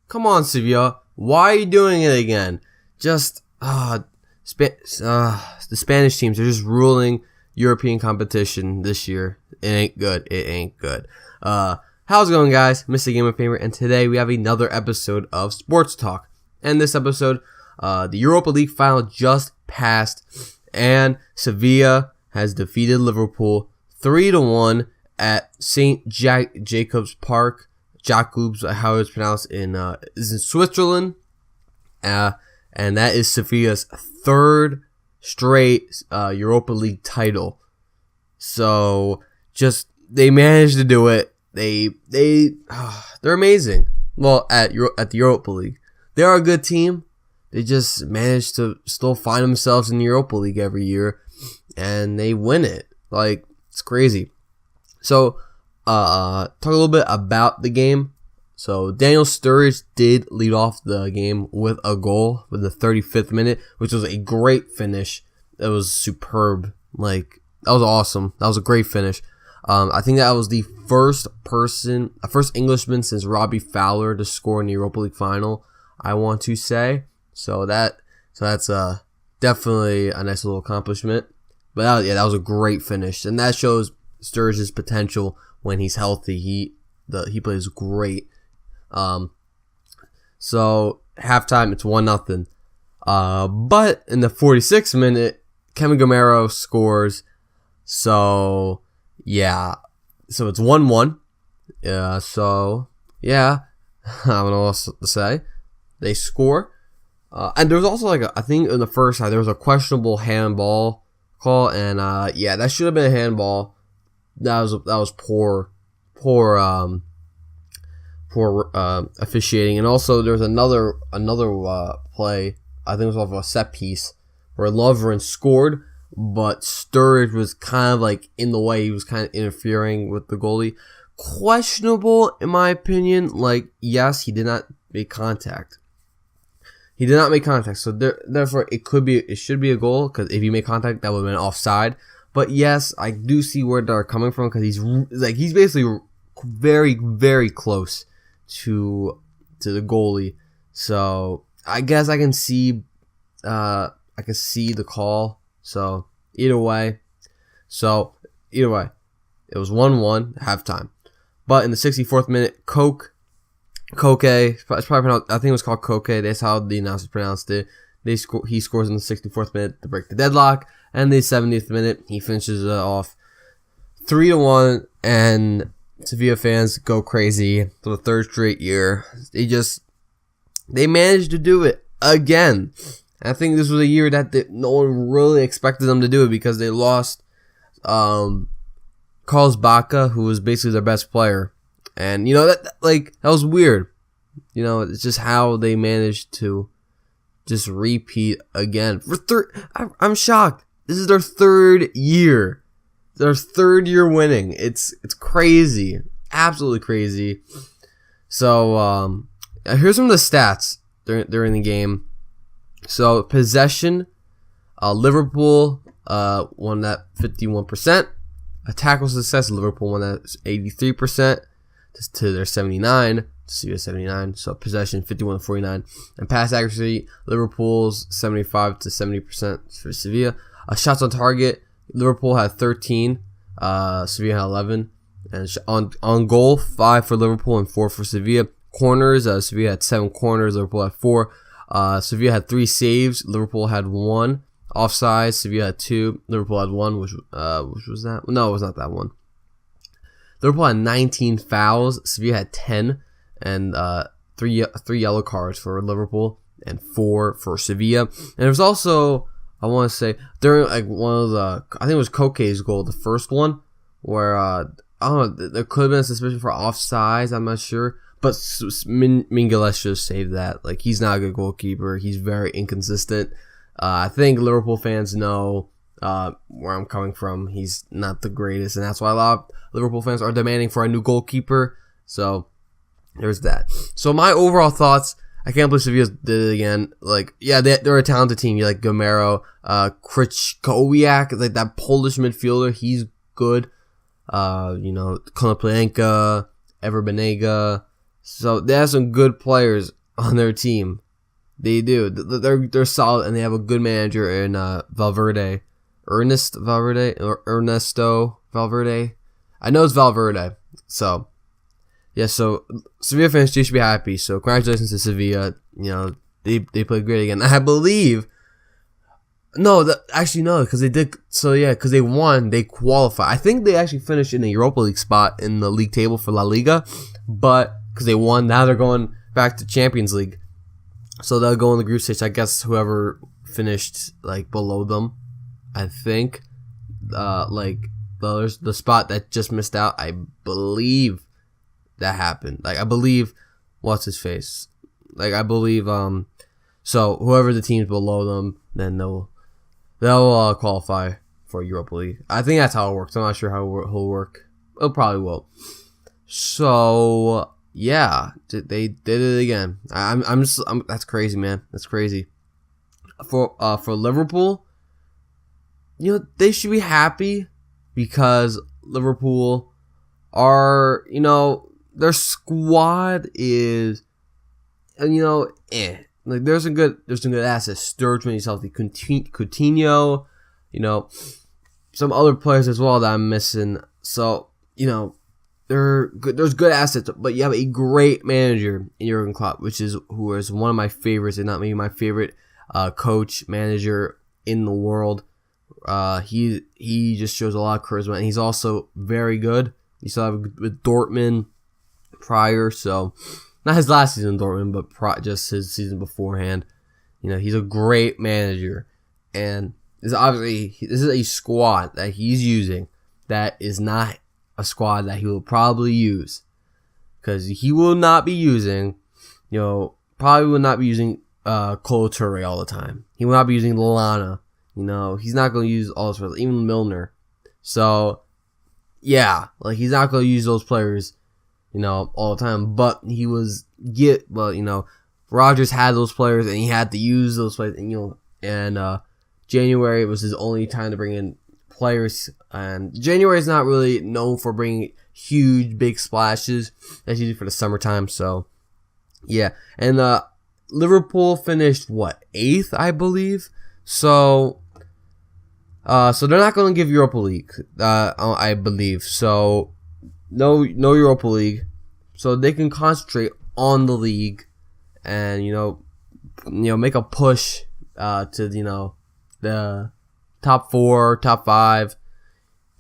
Come on, Sevilla. Why are you doing it again? Just, the Spanish teams are just ruling European competition this year. It ain't good. It ain't good. How's it going, guys? Mr. Gamer Famer, and today we have another episode of Sports Talk. And this episode, the Europa League final just passed, and Sevilla has defeated Liverpool 3-1 at St. Jacobs Park. Jacobs, how it's pronounced, is in Switzerland. And that is Sevilla's third straight Europa League title. So they managed to do it. They're amazing. Well, at the Europa League, they are a good team. They just managed to still find themselves in the Europa League every year, and they win it. Like, it's crazy. So, talk a little bit about the game. So, Daniel Sturridge did lead off the game with a goal with the 35th minute, which was a great finish. It was superb. Like, that was awesome. That was a great finish. I think that was the first Englishman since Robbie Fowler to score in the Europa League final, I want to say. So that's definitely a nice little accomplishment. But that was a great finish, and that shows Sturridge's potential when he's healthy. He plays great. So halftime, it's 1-0. But in the 46th minute, Kevin Gameiro scores. So yeah, so it's 1-1. So yeah, I don't know what else to say. They score. And there was also I think in the first half there was a questionable handball call, and that should have been a handball. That was poor officiating. And also there was another play, I think it was off of a set piece, where Lovren scored, but Sturridge was kind of like in the way. He was kind of interfering with the goalie. Questionable in my opinion. Like, yes, he did not make contact. So therefore, it should be a goal, because if he made contact, that would have been offside. But yes, I do see where they're coming from, because he's basically very, very close to the goalie. So I guess I can see the call. So either way, it was 1-1 halftime. But in the 64th minute, Koke, it's probably pronounced, I think it was called Koke. That's how the announcers pronounced it. He scores in the 64th minute to break the deadlock, and the 70th minute he finishes it off 3-1, and Sevilla fans go crazy for the third straight year. They managed to do it again. I think this was a year that no one really expected them to do it, because they lost Carlos Bacca, who was basically their best player. And, that was weird. It's just how they managed to just repeat again. I'm shocked. This is their third year. Their third year winning. It's crazy. Absolutely crazy. So, here's some of the stats during the game. So, possession, Liverpool won that 51%. Tackle success, Liverpool won that 83% to their 79. To 79. So, possession, 51-49. And pass accuracy, Liverpool's 75 to 70% for Sevilla. Shots on target, Liverpool had 13. Sevilla had 11. And on goal, 5 for Liverpool and 4 for Sevilla. Corners, Sevilla had 7 corners, Liverpool had 4. Sevilla had 3 saves, Liverpool had 1. Offside, Sevilla had 2, Liverpool had 1, which was that? No, it was not that one. Liverpool had 19 fouls, Sevilla had 10, and 3 yellow cards for Liverpool and 4 for Sevilla. And there was also, I want to say, during one of the, I think it was Koke's goal, the first one, where I don't know, there could have been a suspicion for offsides, I'm not sure. But Mingales should have saved that. He's not a good goalkeeper. He's very inconsistent. I think Liverpool fans know where I'm coming from. He's not the greatest, and that's why a lot of Liverpool fans are demanding for a new goalkeeper. So there's that. So my overall thoughts, I can't believe Sevilla did it again. They're a talented team. You like Gameiro, Krychowiak, that Polish midfielder. He's good. Konoplyanka, Ever Banega. So they have some good players on their team. They do. They're solid, and they have a good manager in Valverde. Ernesto Valverde. I know it's Valverde. So, yeah, so Sevilla fans, you should be happy. So, congratulations to Sevilla. You know, they played great again. I believe. No, because they did. So, yeah, because they won, they qualified. I think they actually finished in the Europa League spot in the league table for La Liga. But, because they won, now they're going back to Champions League. So, they'll go in the group stage. I guess whoever finished, like, below them, I think, the spot that just missed out, I believe that happened. Like, I believe, what's his face? Like, I believe, so whoever the team's below them, then they'll qualify for Europa League. I think that's how it works. I'm not sure how it'll work. It probably will. So, yeah, they did it again. I'm that's crazy, man. That's crazy. For Liverpool, you know, they should be happy because Liverpool are, you know, their squad is, you know, like there's some good assets. Sturridge when he's healthy, Coutinho, you know, some other players as well that I'm missing. So, you know, they're good. There's good assets, but you have a great manager in Jurgen Klopp, who is one of my favorites, and not maybe my favorite coach manager in the world. He just shows a lot of charisma, and he's also very good. You saw with Dortmund prior, so not his last season in Dortmund, but just his season beforehand. You know, he's a great manager, and this is a squad that he's using that is not a squad that he will probably use, because he will not be using, you know, probably will not be using Kolo Touré all the time. He will not be using Lallana. You know, he's not going to use all those players, even Milner. So, yeah, like he's not going to use those players, you know, all the time. But you know, Rodgers had those players and he had to use those players. And, you know, and January was his only time to bring in players. And January is not really known for bringing huge, big splashes. That's usually for the summertime. So, yeah. And Liverpool finished, 8th, I believe. So they're not going to give Europa League, I believe. So, no Europa League. So they can concentrate on the league, and you know, make a push to, you know, the top 4, top 5.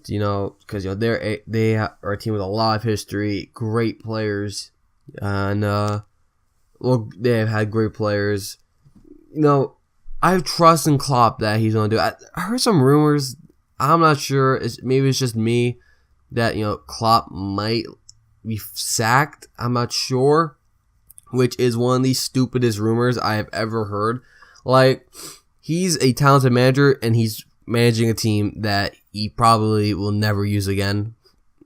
You know, because you know they are a team with a lot of history, great players, and they have had great players. You know, I have trust in Klopp that he's going to do it. I heard some rumors. I'm not sure. Maybe it's just me that, you know, Klopp might be sacked. I'm not sure, which is one of the stupidest rumors I have ever heard. Like, he's a talented manager, and he's managing a team that he probably will never use again.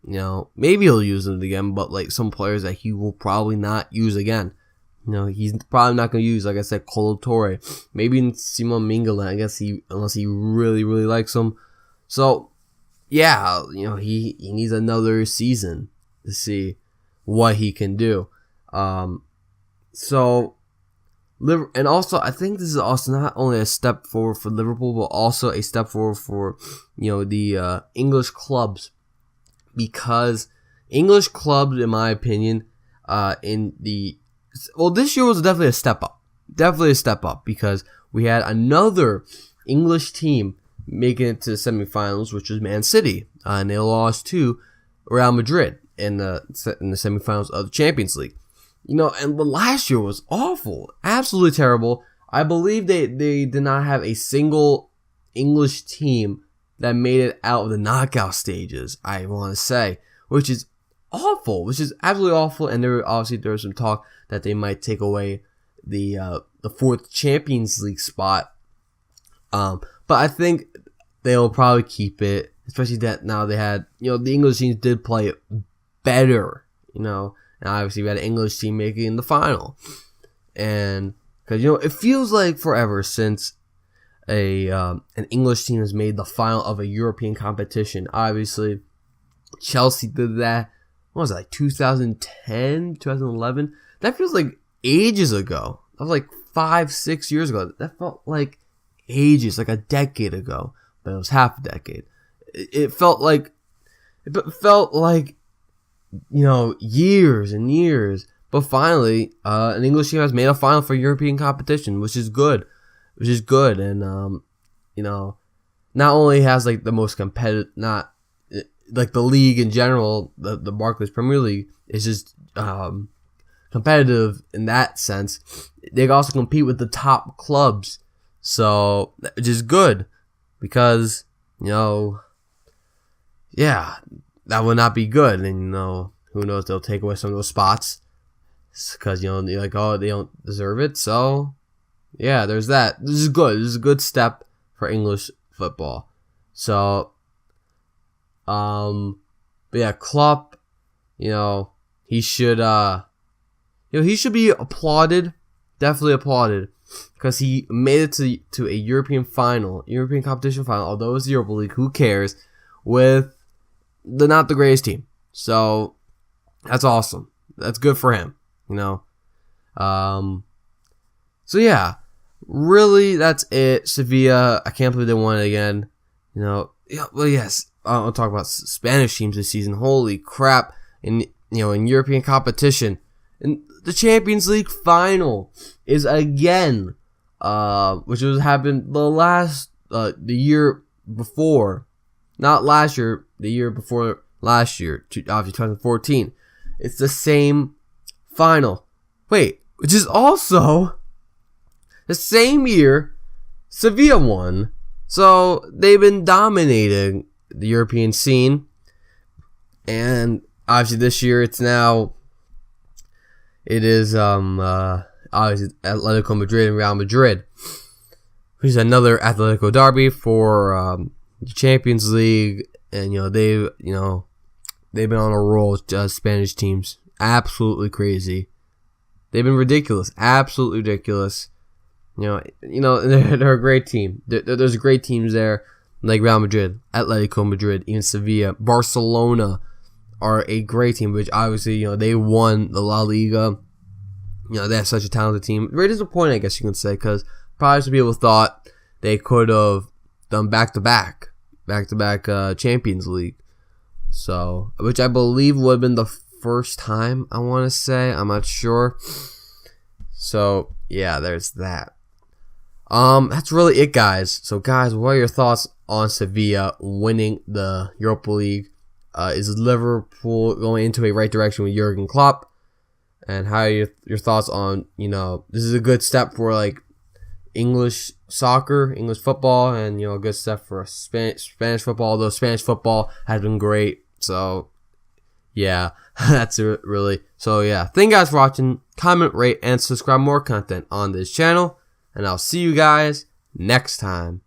You know, maybe he'll use them again, but like some players that he will probably not use again. You know, he's probably not going to use, like I said, Kolo Touré. Maybe in Simon Mignolet, I guess unless he really, really likes him. So, yeah, you know, he needs another season to see what he can do. And also, I think this is also not only a step forward for Liverpool, but also a step forward for, you know, the English clubs. Because English clubs, in my opinion, this year was definitely a step up. Definitely a step up, because we had another English team making it to the semifinals, which was Man City. And they lost to Real Madrid in the semifinals of the Champions League. You know, and the last year was awful. Absolutely terrible. I believe they did not have a single English team that made it out of the knockout stages, I want to say, which is awful, which is absolutely awful. And there was some talk that they might take away the 4th Champions League spot. But I think they'll probably keep it, especially that now they had, you know, the English teams did play better, you know, and obviously we had an English team making the final. And because, you know, it feels like forever since an English team has made the final of a European competition. Obviously, Chelsea did that what was it, like 2010, 2011? That feels like ages ago. That was like 5-6 years ago. That felt like ages, like a decade ago, but it was half a decade. It felt like, years and years. But finally, an English team has made a final for European competition, which is good. And not only has like the most competitive, not like the league in general, the Barclays Premier League is just competitive in that sense. They also compete with the top clubs, so which is good because that would not be good. And who knows, they'll take away some of those spots because you're like, oh, they don't deserve it. So yeah, there's that. This is good. This is a good step for English football. So but yeah, Klopp, he should he should be applauded, definitely applauded, because he made it to a European competition final, although it's the Europa League, who cares, with not the greatest team. So that's awesome. That's good for him, So yeah, really, that's it. Sevilla, I can't believe they won it again. Well, yes, I'll talk about Spanish teams this season. Holy crap! In European competition, and the Champions League final is again, which was happened the year before, not last year, the year before last year, obviously 2014. It's the same final. Wait, which is also the same year Sevilla won. So they've been dominating the European scene. And obviously this year it is obviously Atletico Madrid and Real Madrid. Which is another Atletico derby for the Champions League. And they've been on a roll, Spanish teams. Absolutely crazy. They've been ridiculous. Absolutely ridiculous. They're a great team. There's great teams there, like Real Madrid, Atletico Madrid, even Sevilla, Barcelona are a great team. Which obviously, they won the La Liga. They have such a talented team. Very disappointing, I guess you can say, because probably some people thought they could have done back-to-back Champions League. So, which I believe would have been the first time, I want to say. I'm not sure. So, yeah, there's that. That's really it, guys. So, guys, what are your thoughts on Sevilla winning the Europa League? Is Liverpool going into a right direction with Jurgen Klopp? And how are your thoughts on, this is a good step for, like, English soccer, English football, and, a good step for Spanish football, although Spanish football has been great. So, yeah, that's it, really. So, yeah, thank you guys for watching. Comment, rate, and subscribe more content on this channel. And I'll see you guys next time.